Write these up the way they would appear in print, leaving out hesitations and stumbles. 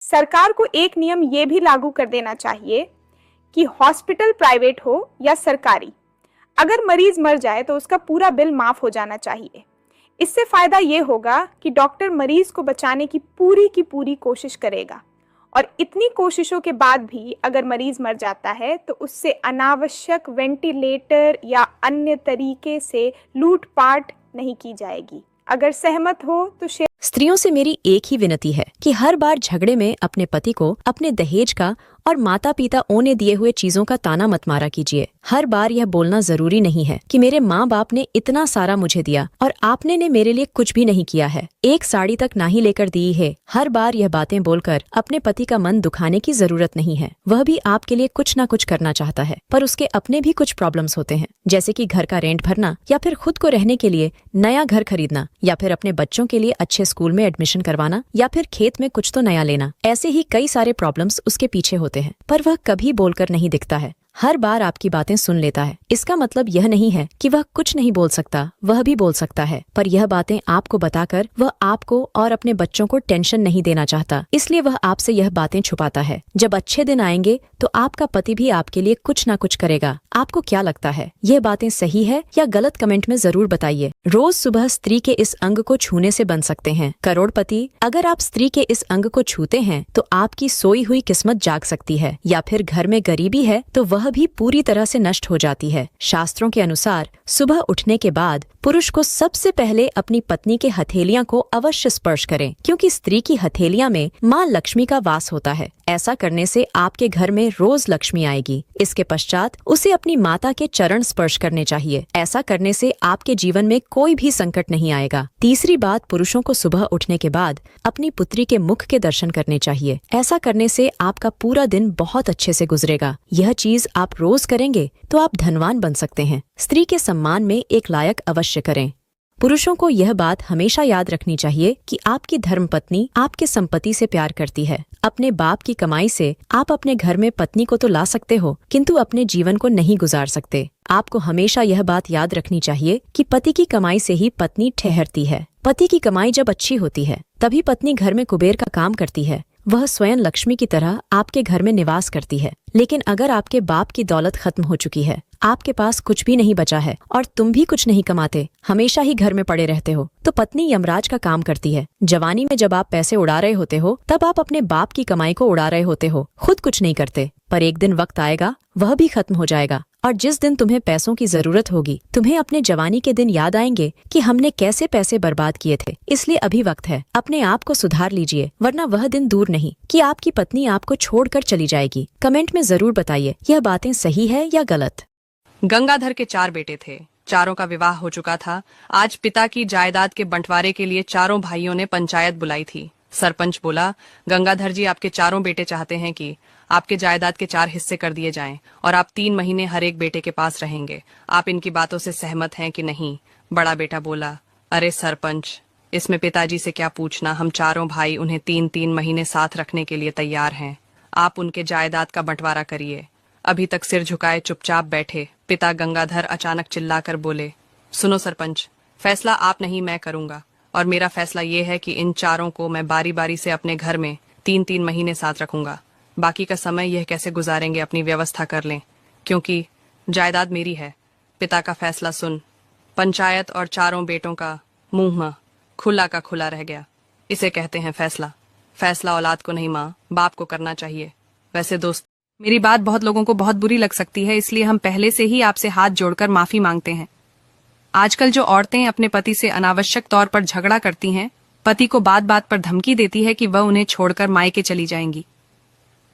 सरकार को एक नियम ये भी लागू कर देना चाहिए कि हॉस्पिटल प्राइवेट हो या सरकारी, अगर मरीज मर जाए तो उसका पूरा बिल माफ हो जाना चाहिए। इससे फायदा ये होगा कि डॉक्टर मरीज को बचाने की पूरी कोशिश करेगा, और इतनी कोशिशों के बाद भी अगर मरीज मर जाता है तो उससे अनावश्यक वेंटिलेटर या अन्य तरीके से लूटपाट नहीं की जाएगी। अगर सहमत हो तो शेयर। स्त्रियों से मेरी एक ही विनती है कि हर बार झगड़े में अपने पति को अपने दहेज का और माता पिता ने दिए हुए चीजों का ताना मत मारा कीजिए। हर बार यह बोलना जरूरी नहीं है कि मेरे माँ बाप ने इतना सारा मुझे दिया और आपने ने मेरे लिए कुछ भी नहीं किया है, एक साड़ी तक ना ही लेकर दी है। हर बार यह बातें बोलकर अपने पति का मन दुखाने की जरूरत नहीं है। वह भी आपके लिए कुछ ना कुछ करना चाहता है, पर उसके अपने भी कुछ प्रॉब्लम्स होते हैं, जैसे कि घर का रेंट भरना, या फिर खुद को रहने के लिए नया घर खरीदना, या फिर अपने बच्चों के लिए अच्छे स्कूल में एडमिशन करवाना, या फिर खेत में कुछ तो नया लेना। ऐसे ही कई सारे प्रॉब्लम्स उसके पीछे होते हैं, पर वह कभी बोलकर नहीं दिखता है। हर बार आपकी बातें सुन लेता है। इसका मतलब यह नहीं है कि वह कुछ नहीं बोल सकता, वह भी बोल सकता है, पर यह बातें आपको बताकर वह आपको और अपने बच्चों को टेंशन नहीं देना चाहता, इसलिए वह आपसे यह बातें छुपाता है। जब अच्छे दिन आएंगे तो आपका पति भी आपके लिए कुछ ना कुछ करेगा। आपको क्या लगता है, यह बातें सही है या गलत? कमेंट में जरूर बताइए। रोज सुबह स्त्री के इस अंग को छूने से बन सकते हैं करोड़पति। अगर आप स्त्री के इस अंग को छूते हैं तो आपकी सोई हुई किस्मत जाग सकती है, या फिर घर में गरीबी है तो वह भी पूरी तरह से नष्ट हो जाती है। शास्त्रों के अनुसार सुबह उठने के बाद पुरुष को सबसे पहले अपनी पत्नी के हथेलियां को अवश्य स्पर्श करें, क्योंकि स्त्री की हथेलियां में मां लक्ष्मी का वास होता है। ऐसा करने से आपके घर में रोज लक्ष्मी आएगी। इसके पश्चात उसे अपनी माता के चरण स्पर्श करने चाहिए। ऐसा करने से आपके जीवन में कोई भी संकट नहीं आएगा। तीसरी बात, पुरुषों को सुबह उठने के बाद अपनी पुत्री के मुख के दर्शन करने चाहिए। ऐसा करने से आपका पूरा दिन बहुत अच्छे से गुजरेगा। यह चीज आप रोज करेंगे तो आप धनवान बन सकते हैं। स्त्री के सम्मान में एक लायक अवश्य करें। पुरुषों को यह बात हमेशा याद रखनी चाहिए कि आपकी धर्मपत्नी आपके संपत्ति से प्यार करती है। अपने बाप की कमाई से आप अपने घर में पत्नी को तो ला सकते हो, किंतु अपने जीवन को नहीं गुजार सकते। आपको हमेशा यह बात याद रखनी चाहिए कि पति की कमाई से ही पत्नी ठहरती है। पति की कमाई जब अच्छी होती है तभी पत्नी घर में कुबेर का काम करती है। वह स्वयं लक्ष्मी की तरह आपके घर में निवास करती है। लेकिन अगर आपके बाप की दौलत खत्म हो चुकी है, आपके पास कुछ भी नहीं बचा है और तुम भी कुछ नहीं कमाते, हमेशा ही घर में पड़े रहते हो, तो पत्नी यमराज का काम करती है। जवानी में जब आप पैसे उड़ा रहे होते हो तब आप अपने बाप की कमाई को उड़ा रहे होते हो, खुद कुछ नहीं करते। पर एक दिन वक्त आएगा, वह भी खत्म हो जाएगा, और जिस दिन तुम्हें पैसों की जरूरत होगी, तुम्हें अपने जवानी के दिन याद आएंगे कि हमने कैसे पैसे बर्बाद किए थे। इसलिए अभी वक्त है, अपने आप को सुधार लीजिए, वरना वह दिन दूर नहीं कि आपकी पत्नी आपको छोड़कर चली जाएगी। कमेंट में जरूर बताइए यह बातें सही है या गलत। गंगाधर के 4 बेटे थे, चारों का विवाह हो चुका था। आज पिता की जायदाद के बंटवारे के लिए चारों भाइयों ने पंचायत बुलाई थी। सरपंच बोला, गंगाधर जी, आपके चारों बेटे चाहते हैं कि आपके जायदाद के 4 हिस्से कर दिए जाएं और आप 3 महीने हर एक बेटे के पास रहेंगे। आप इनकी बातों से सहमत हैं कि नहीं? बड़ा बेटा बोला, अरे सरपंच, इसमें पिताजी से क्या पूछना, हम चारों भाई उन्हें 3-3 महीने साथ रखने के लिए तैयार हैं। आप उनके जायदाद का बंटवारा करिए। अभी तक सिर झुकाए चुपचाप बैठे पिता गंगाधर अचानक चिल्लाकर बोले, सुनो सरपंच, फैसला आप नहीं मैं करूंगा, और मेरा फैसला ये है कि इन चारों को मैं बारी बारी से अपने घर में 3-3 महीने साथ रखूंगा। बाकी का समय यह कैसे गुजारेंगे अपनी व्यवस्था कर लें, क्योंकि जायदाद मेरी है। पिता का फैसला सुन पंचायत और चारों बेटों का मुंह खुला का खुला रह गया। इसे कहते हैं फैसला। फैसला औलाद को नहीं माँ बाप को करना चाहिए। वैसे दोस्त, मेरी बात बहुत लोगों को बहुत बुरी लग सकती है, इसलिए हम पहले से ही आपसे हाथ जोड़कर माफी मांगते हैं। आजकल जो औरतें अपने पति से अनावश्यक तौर पर झगड़ा करती हैं, पति को बात बात पर धमकी देती है कि वह उन्हें छोड़कर मायके चली जाएंगी।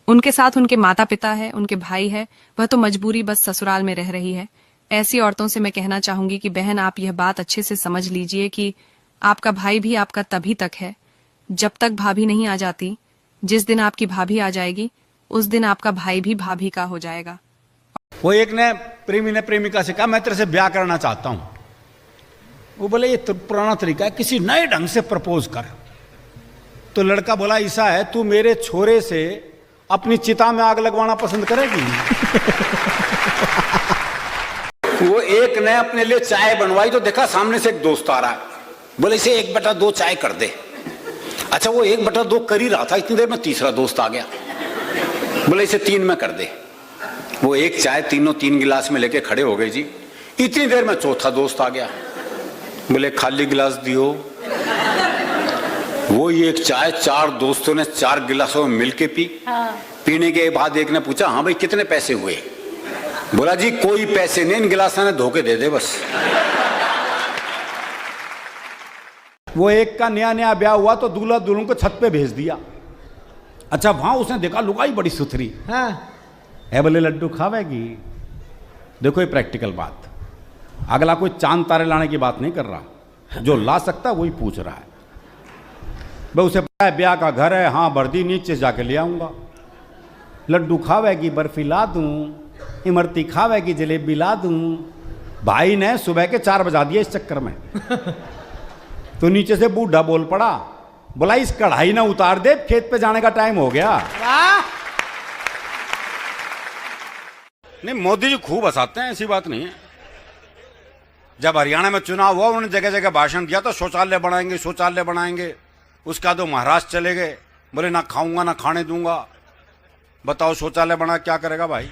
उनके साथ उनके माता पिता है, उनके भाई है, वह तो मजबूरी बस ससुराल में रह रही है। ऐसी औरतों से मैं कहना चाहूंगी कि बहन, आप यह बात अच्छे से समझ लीजिए कि आपका भाई भी आपका तभी तक है जब तक भाभी नहीं आ जाती। जिस दिन आपकी भाभी आ जाएगी उस दिन आपका भाई भी भाभी का हो जाएगा। वो एक ने प्रेमी ने प्रेमिका से कहा, मैं तेरे से ब्याह करना चाहता हूं। वो बोले, ये पुराना तरीका है, किसी नए ढंग से प्रपोज कर। तो लड़का बोला, ऐसा है, तू मेरे छोरे से अपनी चिता में आग लगवाना पसंद करेगी? वो एक ने अपने लिए चाय बनवाई तो देखा सामने से एक दोस्त आ रहा है, बोले इसे 1/2 चाय कर दे। अच्छा वो 1/2 कर ही रहा था, इतनी देर में तीसरा दोस्त आ गया, बोले इसे 3 में कर दे। वो एक चाय तीनों 3 गिलास में लेके खड़े हो गए जी। इतनी देर में चौथा दोस्त आ गया, बोले खाली गिलास दियो। वो ये एक चाय 4 दोस्तों ने 4 गिलासों में मिलके पी। पीने के बाद एक ने पूछा, हाँ भाई कितने पैसे हुए? बोला जी कोई पैसे नहीं, इन गिलासों ने धोखे दे दे बस। वो एक का नया नया ब्याह हुआ तो दूल्हा दुल्हन को छत पे भेज दिया। अच्छा वहां उसने देखा लुगाई बड़ी सुथरी है, बोले लड्डू खावेगी। देखो ये प्रैक्टिकल बात, अगला कोई चांद तारे लाने की बात नहीं कर रहा, जो ला सकता वही पूछ रहा है। भाई उसे पता है ब्याह का घर है, हाँ वर्दी नीचे जाके ले आऊंगा। लड्डू खावेगी बर्फी ला दूं, इमरती खावेगी जलेबी ला दूं। भाई ने सुबह के 4 बजा दिए इस चक्कर में। तो नीचे से बूढ़ा बोल पड़ा, बोला इस कढ़ाई ना उतार दे, खेत पे जाने का टाइम हो गया। नहीं मोदी जी खूब हंसाते हैं, ऐसी बात नहीं है। जब हरियाणा में चुनाव हुआ उन्होंने जगह जगह भाषण दिया था, शौचालय बनाएंगे शौचालय बनाएंगे। उसका तो महाराष्ट्र चले गए, बोले ना खाऊंगा ना खाने दूंगा। बताओ शौचालय बना क्या करेगा भाई।